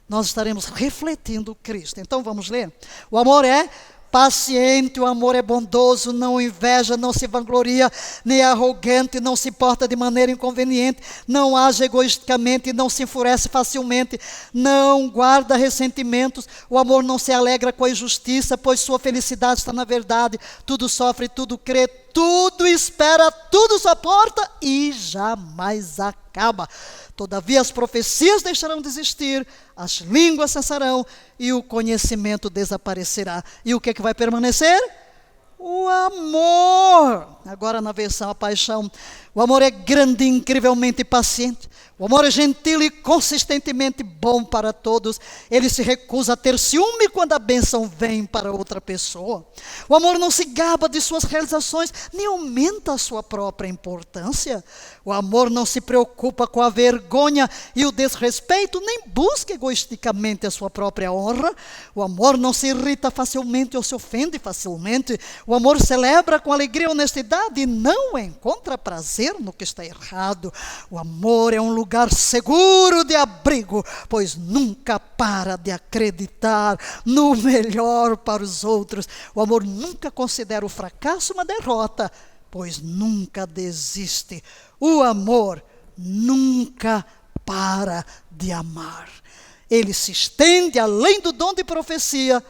nós estaremos refletindo Cristo. Então vamos ler. O amor é paciente, o amor é bondoso, não inveja, não se vangloria, nem é arrogante, não se porta de maneira inconveniente, não age egoisticamente, não se enfurece facilmente, não guarda ressentimentos. O amor não se alegra com a injustiça, pois sua felicidade está na verdade. Tudo sofre, tudo crê, tudo espera, tudo suporta e jamais acaba. Todavia as profecias deixarão de existir, as línguas cessarão e o conhecimento desaparecerá. E o que é que vai permanecer? O amor. Agora na versão A Paixão. O amor é grande e incrivelmente paciente. O amor é gentil e consistentemente bom para todos. Ele se recusa a ter ciúme quando a bênção vem para outra pessoa. O amor não se gaba de suas realizações, nem aumenta a sua própria importância. O amor não se preocupa com a vergonha e o desrespeito, nem busca egoisticamente a sua própria honra. O amor não se irrita facilmente ou se ofende facilmente. O amor celebra com alegria e honestidade e não encontra prazer no que está errado. O amor é um lugar seguro de abrigo, pois nunca para de acreditar no melhor para os outros. O amor nunca considera o fracasso uma derrota, pois nunca desiste. O amor nunca para de amar. Ele se estende além do dom de profecia,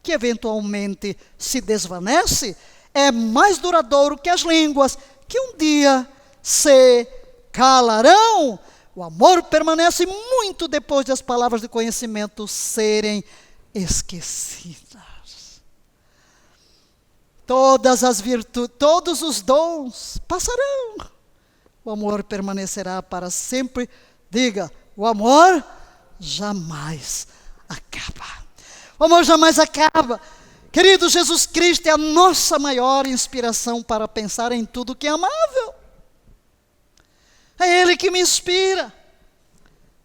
que eventualmente se desvanece, é mais duradouro que as línguas, que um dia se calarão. O amor permanece muito depois das palavras de conhecimento serem esquecidas. Todas as virtudes, todos os dons passarão. O amor permanecerá para sempre. Diga, o amor jamais acaba. O amor jamais acaba. Querido, Jesus Cristo é a nossa maior inspiração para pensar em tudo que é amável. É Ele que me inspira.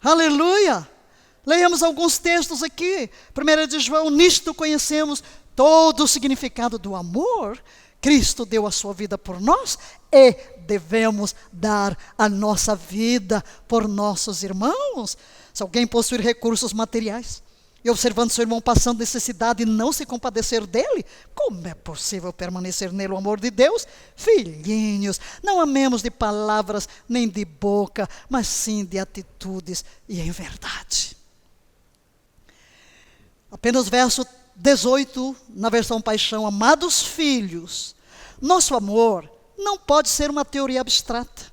Aleluia. Leiamos alguns textos aqui. 1 de João, nisto conhecemos todo o significado do amor. Cristo deu a sua vida por nós e devemos dar a nossa vida por nossos irmãos. Se alguém possuir recursos materiais e observando seu irmão passando necessidade e não se compadecer dele, como é possível permanecer nele o amor de Deus? Filhinhos, não amemos de palavras nem de boca, mas sim de atitudes e em verdade. Apenas verso 18, na versão Paixão. Amados filhos, nosso amor não pode ser uma teoria abstrata,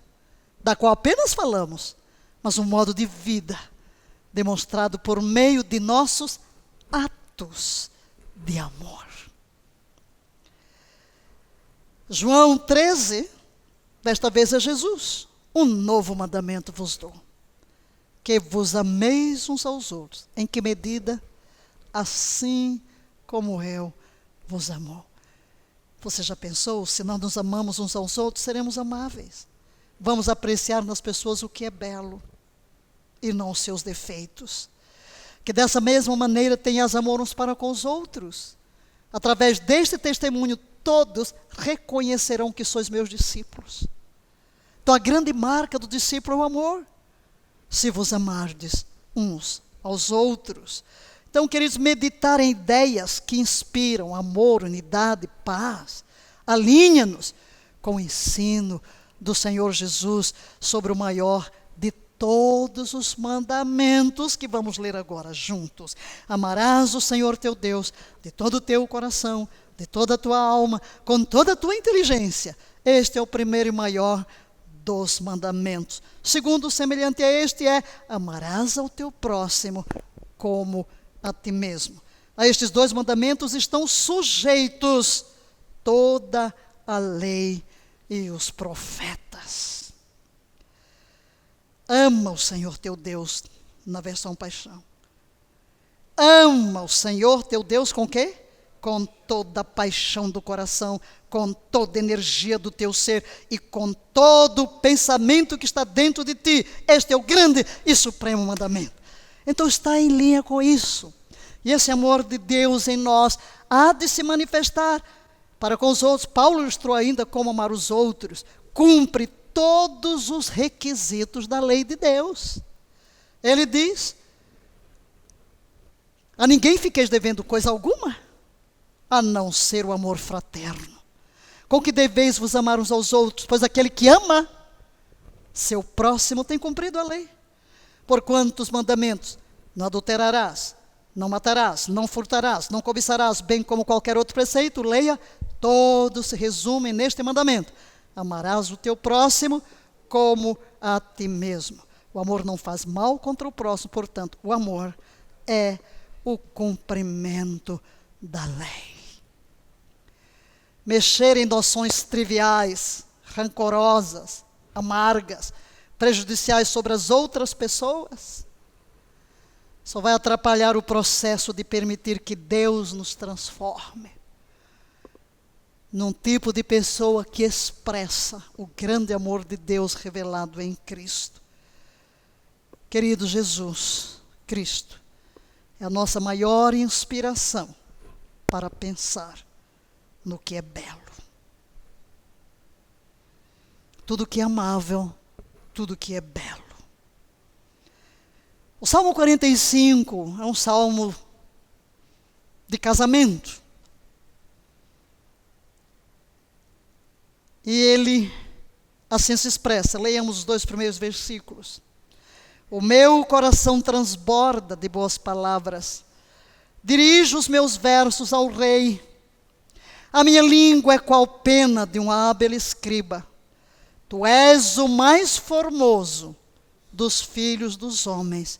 da qual apenas falamos, mas um modo de vida, demonstrado por meio de nossos atos de amor. João 13, desta vez é Jesus. Um novo mandamento vos dou, que vos ameis uns aos outros. Em que medida? Assim como eu vos amo. Você já pensou, se não nos amamos uns aos outros, seremos amáveis. Vamos apreciar nas pessoas o que é belo e não os seus defeitos. Que dessa mesma maneira tenhas amor uns para com os outros. Através deste testemunho, todos reconhecerão que sois meus discípulos. Então a grande marca do discípulo é o amor. Se vos amardes uns aos outros. Então, queridos, meditar em ideias que inspiram amor, unidade, paz, alinha-nos com o ensino do Senhor Jesus sobre o maior de todos os mandamentos que vamos ler agora juntos. Amarás o Senhor teu Deus de todo o teu coração, de toda a tua alma, com toda a tua inteligência. Este é o primeiro e maior dos mandamentos. Segundo, semelhante a este, é: amarás ao teu próximo como a ti mesmo. A estes 2 mandamentos estão sujeitos toda a lei e os profetas. Ama o Senhor teu Deus, na versão Paixão. Ama o Senhor teu Deus com quê? Com toda a paixão do coração, com toda a energia do teu ser e com todo o pensamento que está dentro de ti. Este é o grande e supremo mandamento. Então está em linha com isso. E esse amor de Deus em nós há de se manifestar para com os outros. Paulo ilustrou ainda como amar os outros. Cumpre todos os requisitos da lei de Deus. Ele diz: a ninguém fiqueis devendo coisa alguma, a não ser o amor fraterno, com que deveis vos amar uns aos outros, pois aquele que ama seu próximo tem cumprido a lei. Porquanto os mandamentos: não adulterarás, não matarás, não furtarás, não cobiçarás, bem como qualquer outro preceito, leia, todos se resumem neste mandamento: amarás o teu próximo como a ti mesmo. O amor não faz mal contra o próximo, portanto, o amor é o cumprimento da lei. Mexer em noções triviais, rancorosas, amargas, prejudiciais sobre as outras pessoas, só vai atrapalhar o processo de permitir que Deus nos transforme num tipo de pessoa que expressa o grande amor de Deus revelado em Cristo. Querido, Jesus, Cristo, é a nossa maior inspiração para pensar no que é belo. Tudo que é amável, tudo que é belo. O Salmo 45 é um salmo de casamento. E ele assim se expressa. Leiamos os 2 primeiros versículos. O meu coração transborda de boas palavras. Dirijo os meus versos ao rei. A minha língua é qual pena de um hábil escriba. Tu és o mais formoso dos filhos dos homens.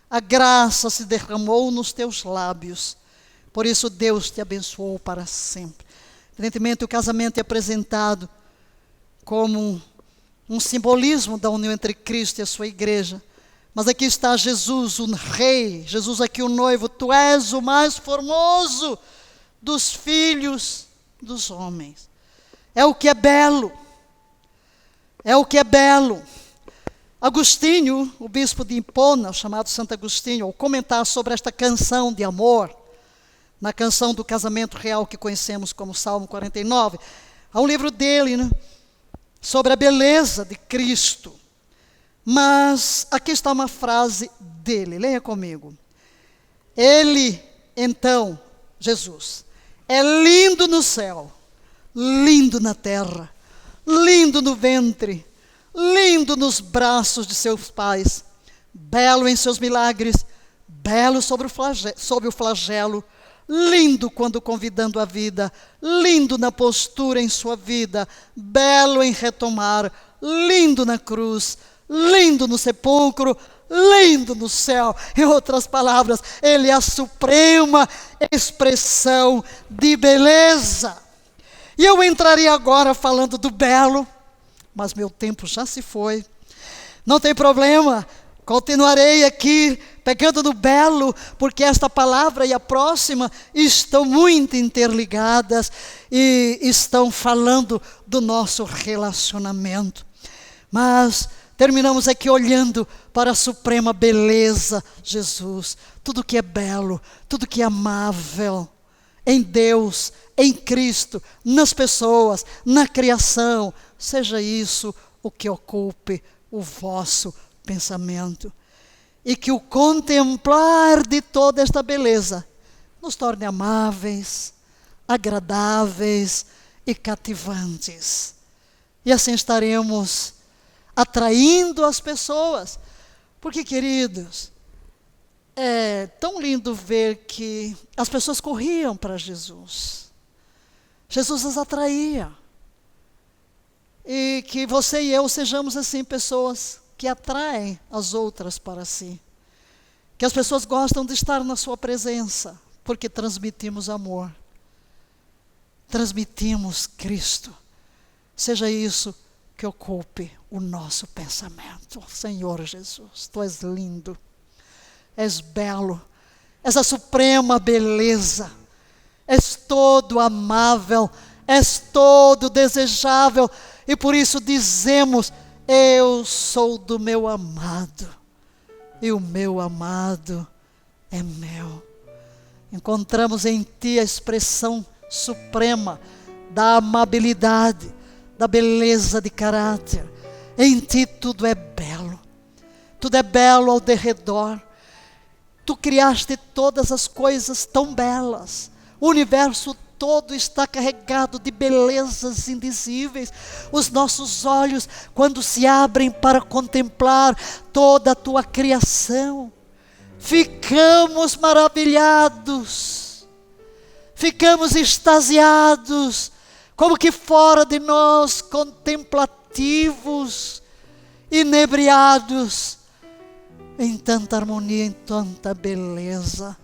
A graça se derramou nos teus lábios. Por isso Deus te abençoou para sempre. Evidentemente, o casamento é apresentado como um simbolismo da união entre Cristo e a sua igreja. Mas aqui está Jesus, o rei. Jesus aqui o noivo. Tu és o mais formoso dos filhos dos homens. É o que é belo. É o que é belo. Agostinho, o bispo de Hipona, chamado Santo Agostinho, ao comentar sobre esta canção de amor, na canção do casamento real que conhecemos como Salmo 49, há um livro dele, sobre a beleza de Cristo. Mas aqui está uma frase dele, leia comigo. Ele, então, Jesus, é lindo no céu, lindo na terra, lindo no ventre, lindo nos braços de seus pais, belo em seus milagres, belo sobre o flagelo, lindo quando convidando a vida, lindo na postura em sua vida, belo em retomar, lindo na cruz, lindo no sepulcro, lindo no céu. Em outras palavras, ele é a suprema expressão de beleza. E eu entraria agora falando do belo, mas meu tempo já se foi. Não tem problema, continuarei aqui pegando no belo, porque esta palavra e a próxima estão muito interligadas e estão falando do nosso relacionamento. Mas terminamos aqui olhando para a suprema beleza, Jesus. Tudo que é belo, tudo que é amável, em Deus, em Cristo, nas pessoas, na criação, seja isso o que ocupe o vosso pensamento. E que o contemplar de toda esta beleza nos torne amáveis, agradáveis e cativantes. E assim estaremos atraindo as pessoas. Porque, queridos, é tão lindo ver que as pessoas corriam para Jesus. Jesus as atraía. E que você e eu sejamos assim, pessoas que atraem as outras para si. Que as pessoas gostam de estar na sua presença, porque transmitimos amor. Transmitimos Cristo. Seja isso que ocupe o nosso pensamento. Senhor Jesus, Tu és lindo, és belo, és a suprema beleza, és todo amável, és todo desejável, e por isso dizemos: eu sou do meu amado, e o meu amado é meu. Encontramos em Ti a expressão suprema da amabilidade, da beleza de caráter. Em Ti tudo é belo ao derredor. Tu criaste todas as coisas tão belas. O universo todo está carregado de belezas indizíveis. Os nossos olhos, quando se abrem para contemplar toda a Tua criação, ficamos maravilhados, ficamos extasiados, como que fora de nós, contemplativos, inebriados, em tanta harmonia, em tanta beleza.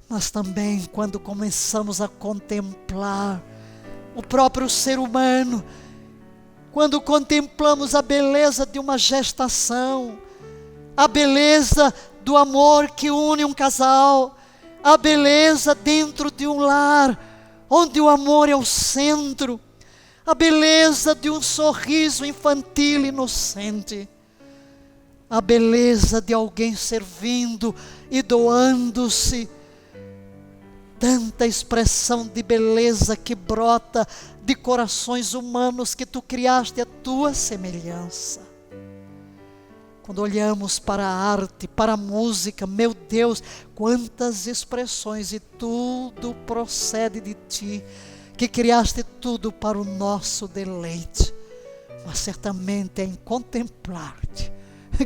Mas também quando começamos a contemplar o próprio ser humano, quando contemplamos a beleza de uma gestação, a beleza do amor que une um casal, a beleza dentro de um lar, onde o amor é o centro, a beleza de um sorriso infantil inocente, a beleza de alguém servindo e doando-se, tanta expressão de beleza que brota de corações humanos que Tu criaste à Tua semelhança. Quando olhamos para a arte, para a música, meu Deus, quantas expressões, e tudo procede de Ti, que criaste tudo para o nosso deleite. Mas certamente é em contemplar-Te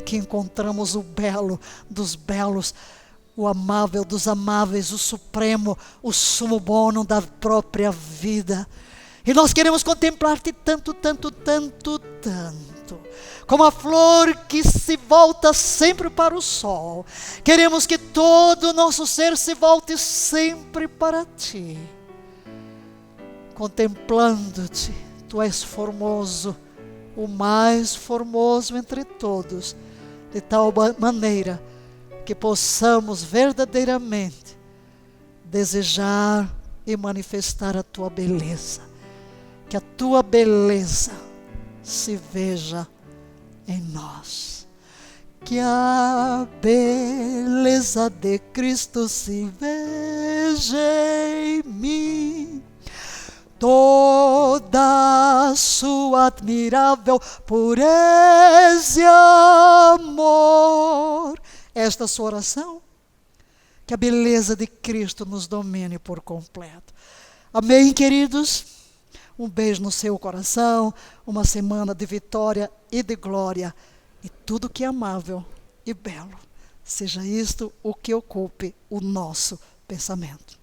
que encontramos o belo dos belos, o amável dos amáveis, o supremo, o sumo bono da própria vida. E nós queremos contemplar-Te tanto, tanto, tanto, tanto, como a flor que se volta sempre para o sol. Queremos que todo o nosso ser se volte sempre para Ti. Contemplando-Te, Tu és formoso, o mais formoso entre todos, de tal maneira que possamos verdadeiramente desejar e manifestar a Tua beleza. Que a Tua beleza se veja em nós. Que a beleza de Cristo se veja em mim. Toda a Sua admirável pureza e amor. Esta é a sua oração? Que a beleza de Cristo nos domine por completo. Amém, queridos? Um beijo no seu coração, uma semana de vitória e de glória, e tudo que é amável e belo. Seja isto o que ocupe o nosso pensamento.